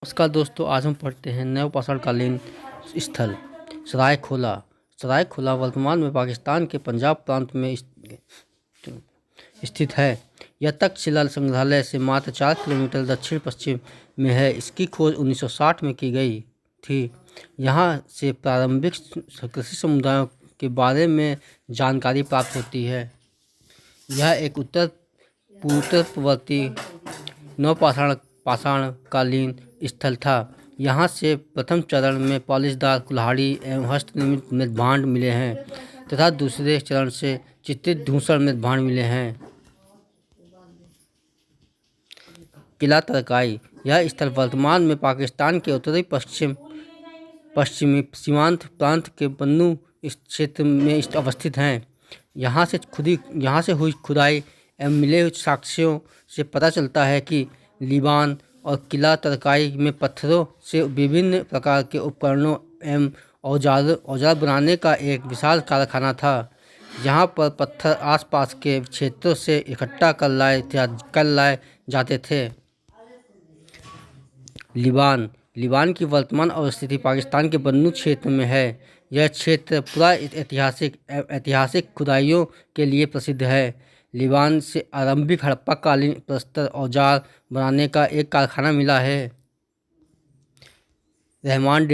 नमस्कार दोस्तों, आज हम पढ़ते हैं नवपाषाणकालीन स्थल सरायखोला। सरायखोला वर्तमान में पाकिस्तान के पंजाब प्रांत में स्थित है। यह तक्षशिला संग्रहालय से मात्र 4 किलोमीटर दक्षिण पश्चिम में है। इसकी खोज 1960 में की गई थी। यहाँ से प्रारंभिक कृषि समुदायों के बारे में जानकारी प्राप्त होती है। यह एक उत्तरवर्ती नवपाषाणकालीन स्थल था। यहाँ से प्रथम चरण में पॉलिशदार कुल्हाड़ी एवं हस्तनिर्मित मृदभांड मिले हैं तथा दूसरे चरण से चित्रित धूसर मृदभांड मिले हैं। किला तरकाई। यह स्थल वर्तमान में पाकिस्तान के उत्तरी पश्चिमी सीमांत प्रांत के बन्नू क्षेत्र में अवस्थित हैं। यहाँ से हुई खुदाई एवं मिले साक्ष्यों से पता चलता है कि लीबान और किला तरकाई में पत्थरों से विभिन्न प्रकार के उपकरणों एवं औजार बनाने का एक विशाल कारखाना था। यहाँ पर पत्थर आसपास के क्षेत्रों से इकट्ठा कर लाए जाते थे। लीबान की वर्तमान अवस्थिति पाकिस्तान के बन्नू क्षेत्र में है। यह क्षेत्र पूरा ऐतिहासिक खुदाइयों के लिए प्रसिद्ध है। लीबान से आरंभिक हड़प्पा कालीन प्रस्तर औजार बनाने का एक कारखाना मिला है। रहमान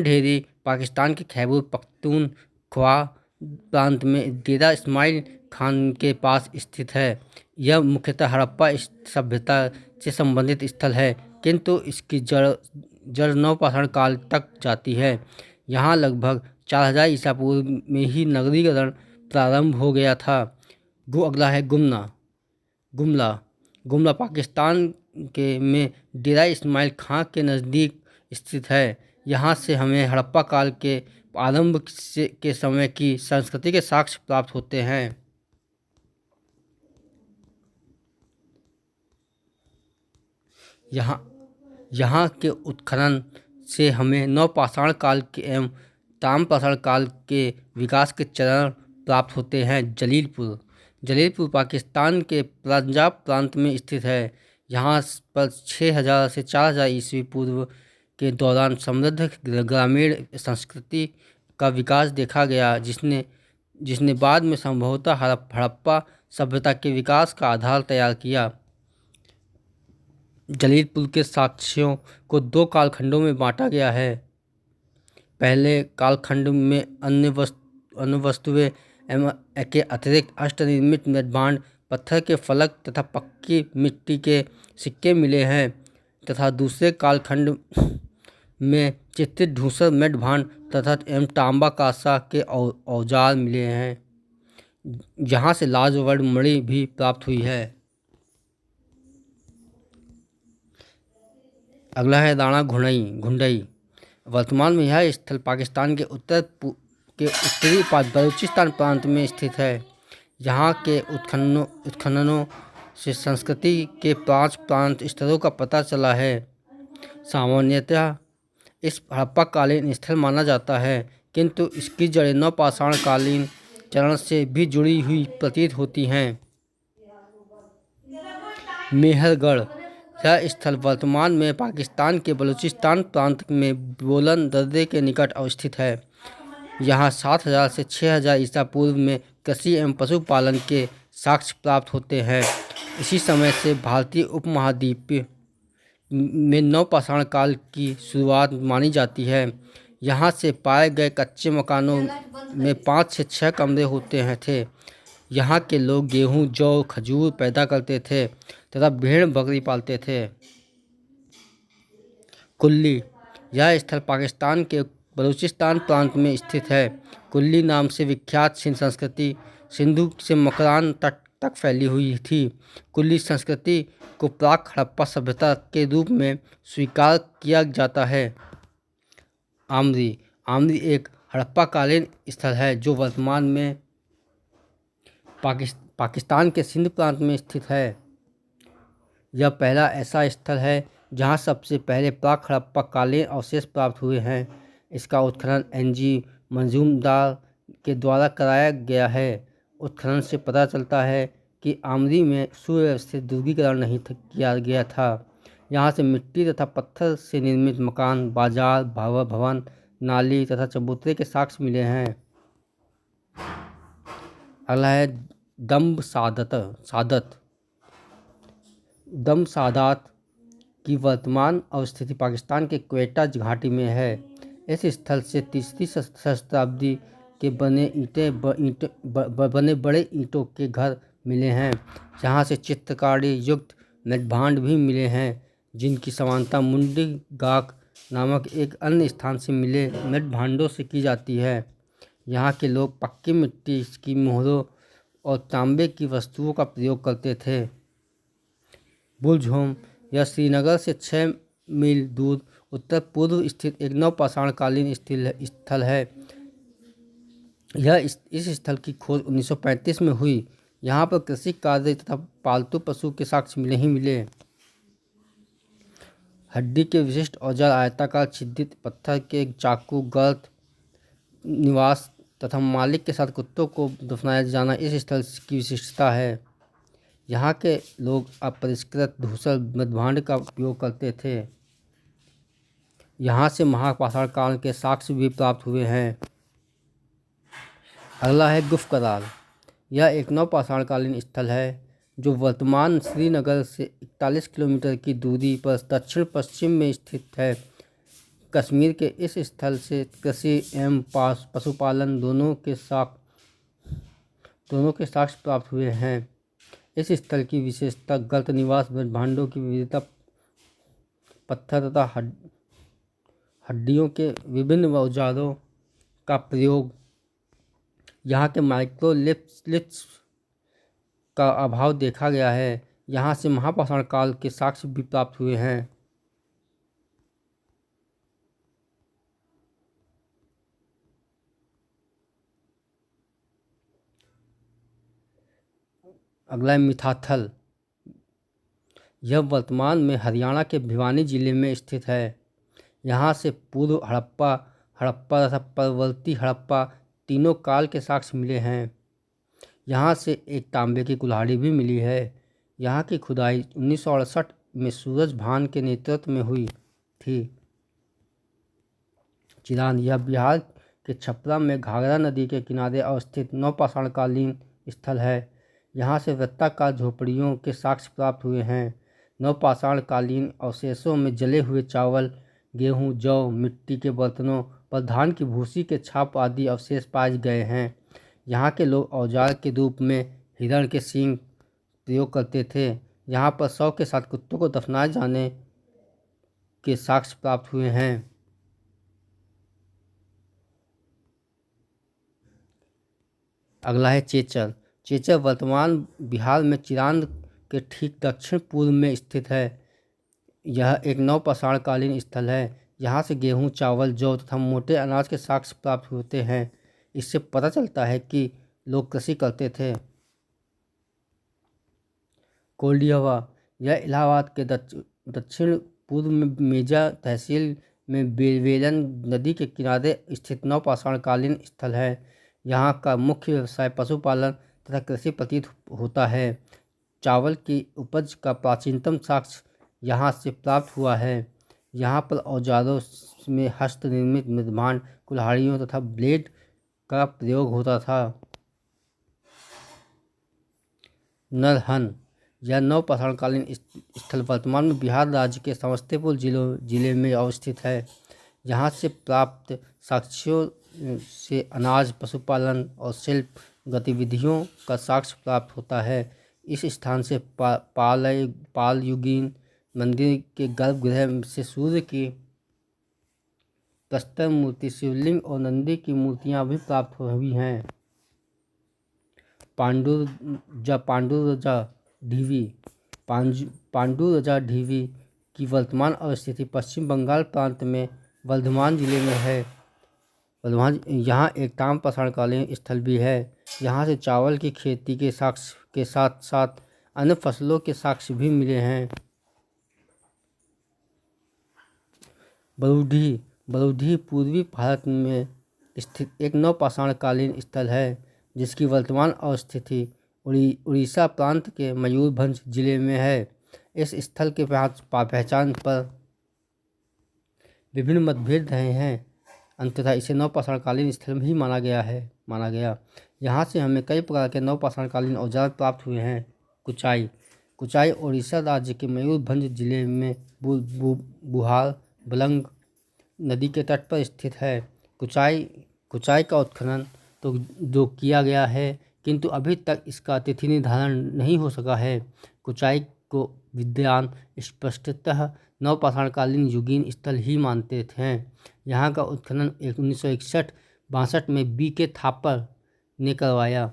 ढेरी पाकिस्तान के खैबर पख्तूनख्वा प्रांत में डेरा इस्माइल खान के पास स्थित है। यह मुख्यतः हड़प्पा सभ्यता से संबंधित स्थल है, किंतु इसकी जड़ नवपाषाण काल तक जाती है। यहाँ लगभग 4000 ईसा पूर्व में ही नगरीकरण प्रारंभ हो गया था। अगला है गुमला पाकिस्तान में डेरा इस्माइल खां के नज़दीक स्थित है। यहाँ से हमें हड़प्पा काल के आरंभ के समय की संस्कृति के साक्ष्य प्राप्त होते हैं। यहाँ के उत्खनन से हमें नवपाषाण काल के एवं ताम्रपाषाण काल के विकास के चरण प्राप्त होते हैं। जलीलपुर पाकिस्तान के पंजाब प्रांत में स्थित है। यहाँ पर 6000 से 4000 ईस्वी पूर्व के दौरान समृद्ध ग्रामीण संस्कृति का विकास देखा गया, जिसने बाद में संभवतः हड़प्पा सभ्यता के विकास का आधार तैयार किया। जलीलपुर के साक्ष्यों को 2 कालखंडों में बांटा गया है। पहले कालखंड में अन्य वस्तुएं एवं के अतिरिक्त अष्टनिर्मित मृदभांड, पत्थर के फलक तथा पक्की मिट्टी के सिक्के मिले हैं तथा दूसरे कालखंड में चित्रित धूसर मृदभांड तथा एवं तांबा कांसा के औजार मिले हैं। यहाँ से लाजवर्ण मणि भी प्राप्त हुई है। अगला है राणा घुंडई। वर्तमान में यह स्थल पाकिस्तान के उत्तरी बलूचिस्तान प्रांत में स्थित है। यहाँ के उत्खननों से संस्कृति के 5 प्रांत स्तरों का पता चला है। सामान्यतः इस हड़प्पा कालीन स्थल माना जाता है, किंतु इसकी जड़ें नवपाषाण कालीन चरण से भी जुड़ी हुई प्रतीत होती हैं। मेहरगढ़। यह स्थल वर्तमान में पाकिस्तान के बलूचिस्तान प्रांत में बोलन दर्रे के निकट अवस्थित है। यहाँ 7000 से 6000 ईसा पूर्व में कृषि एवं पशुपालन के साक्ष्य प्राप्त होते हैं। इसी समय से भारतीय उपमहाद्वीप में नवपाषाण काल की शुरुआत मानी जाती है। यहाँ से पाए गए कच्चे मकानों में 5 से 6 कमरे होते थे। यहाँ के लोग गेहूँ, जौ, खजूर पैदा करते थे तथा भेड़ बकरी पालते थे। कुल्ली। यह स्थल पाकिस्तान के बलूचिस्तान प्रांत में स्थित है। कुल्ली नाम से विख्यात सिंध संस्कृति सिंधु से मकरान तट तक फैली हुई थी। कुल्ली संस्कृति को प्राक हड़प्पा सभ्यता के रूप में स्वीकार किया जाता है। आमरी एक हड़प्पा कालीन स्थल है जो वर्तमान में पाकिस्तान के सिंध प्रांत में स्थित है। यह पहला ऐसा स्थल है जहां सबसे पहले प्राक हड़प्पा कालीन अवशेष प्राप्त हुए हैं। इसका उत्खनन NG मंजूमदार के द्वारा कराया गया है। उत्खनन से पता चलता है कि आमरी में सुव्यवस्थित दुर्गीकरण नहीं किया गया था। यहाँ से मिट्टी तथा पत्थर से निर्मित मकान, बाजार, भवन, नाली तथा चबूतरे के साक्ष्य मिले हैं। अगला है दम्ब सादात की वर्तमान अवस्थिति पाकिस्तान के क्वेटा घाटी में है। इस स्थल से तीसरी शताब्दी के बने बड़े ईंटों के घर मिले हैं। जहाँ से चित्रकारी युक्त मृद्भांड भी मिले हैं, जिनकी समानता मुंडी गाक नामक एक अन्य स्थान से मिले मृद्भांडों से की जाती है। यहाँ के लोग पक्की मिट्टी की मोहरों और तांबे की वस्तुओं का प्रयोग करते थे। बुलझोम यह श्रीनगर से 6 मील दूर उत्तर पूर्व स्थित एक नवपाषाणकालीन स्थल है। इस स्थल की खोज 1935 में हुई। यहाँ पर कृषि कार्य तथा पालतू पशु के साक्ष्य नहीं मिले। हड्डी के विशिष्ट औजार, आयताकार छिद्रित पत्थर के चाकू, गर्त, निवास तथा मालिक के साथ कुत्तों को दफनाया जाना इस स्थल की विशिष्टता है। यहाँ के लोग अपरिष्कृत धूसर मृद्भांड का उपयोग करते थे। यहाँ से महापाषाण काल के साक्ष्य भी प्राप्त हुए हैं। अगला है गुफ करार। यह एक नवपाषाणकालीन स्थल है जो वर्तमान श्रीनगर से 41 किलोमीटर की दूरी पर दक्षिण पश्चिम में स्थित है। कश्मीर के इस स्थल से कृषि एवं पशुपालन दोनों के साक्ष्य प्राप्त हुए हैं। इस स्थल की विशेषता गर्त, निवास, मृद्भांडों की विविधता, पत्थर तथा हड्डियों के विभिन्न औजारों का प्रयोग, यहाँ के माइक्रोलिथ्स का अभाव देखा गया है। यहाँ से महापाषाण काल के साक्ष्य भी प्राप्त हुए हैं। अगला है मिथाथल। यह वर्तमान में हरियाणा के भिवानी जिले में स्थित है। यहाँ से पूर्व हड़प्पा तथा परवर्ती हड़प्पा तीनों काल के साक्ष्य मिले हैं। यहाँ से एक तांबे की कुल्हाड़ी भी मिली है। यहाँ की खुदाई 1968 में सूरज भान के नेतृत्व में हुई थी। चिरान यह बिहार के छपरा में घाघरा नदी के किनारे अवस्थित नवपाषाणकालीन स्थल है। यहाँ से वृत्ताकार झोपड़ियों के साक्ष्य प्राप्त हुए हैं। नवपाषाणकालीन अवशेषों में जले हुए चावल, गेहूँ, जौ, मिट्टी के बर्तनों पर धान की भूसी के छाप आदि अवशेष पाए गए हैं। यहाँ के लोग औजार के रूप में हिरण के सींग प्रयोग करते थे। यहाँ पर शव के साथ कुत्तों को दफनाए जाने के साक्ष्य प्राप्त हुए हैं। अगला है चेचर। चेचर वर्तमान बिहार में चिरांद के ठीक दक्षिण पूर्व में स्थित है। यह एक नवपाषाणकालीन स्थल है। यहाँ से गेहूँ, चावल, जौ तथा मोटे अनाज के साक्ष्य प्राप्त होते हैं। इससे पता चलता है कि लोग कृषि करते थे। कोल्डिहवा यह इलाहाबाद के दक्षिण पूर्व में मेजा तहसील में वेलन नदी के किनारे स्थित नवपाषाणकालीन स्थल है। यहाँ का मुख्य व्यवसाय पशुपालन तथा कृषि प्रतीत होता है। चावल की उपज का प्राचीनतम साक्ष्य यहाँ से प्राप्त हुआ है। यहाँ पर औजारों में हस्त निर्मित मृद्भांड, कुल्हाड़ियों तथा ब्लेड का प्रयोग होता था। नरहन यह नवपाषाणकालीन स्थल वर्तमान में बिहार राज्य के समस्तीपुर जिले में अवस्थित है। यहाँ से प्राप्त साक्ष्यों से अनाज, पशुपालन और शिल्प गतिविधियों का साक्ष्य प्राप्त होता है। इस स्थान से पाल युगीन मंदिर के गर्भगृह से सूर्य की प्रस्तर मूर्ति, शिवलिंग और नंदी की मूर्तियां भी प्राप्त हुई हैं। पांडुरजा ढीवी की वर्तमान अवस्थिति पश्चिम बंगाल प्रांत में वर्धमान जिले में है। यहाँ एक ताम्रपाषाणकालीन स्थल भी है। यहाँ से चावल की खेती के साक्ष्य के साथ साथ अन्य फसलों के साक्ष्य भी मिले हैं। बरूढी पूर्वी भारत में स्थित एक नवपाषाणकालीन स्थल है, जिसकी वर्तमान अवस्थिति उड़ीसा प्रांत के मयूरभंज जिले में है। इस स्थल के पहचान पर विभिन्न मतभेद रहे हैं। अंततः इसे नवपाषाणकालीन स्थल भी माना गया। यहाँ से हमें कई प्रकार के नवपाषाणकालीन औजार प्राप्त हुए हैं। कुचाई उड़ीसा राज्य के मयूरभंज जिले में बुहार बलंग नदी के तट पर स्थित है। कुचाई का उत्खनन तो जो किया गया है, किंतु अभी तक इसका तिथि निर्धारण नहीं हो सका है। कुचाई को विद्वान स्पष्टतः नवपाषाणकालीन युगीन स्थल ही मानते हैं। यहाँ का उत्खनन 1961-62 में B.K. थापर ने करवाया।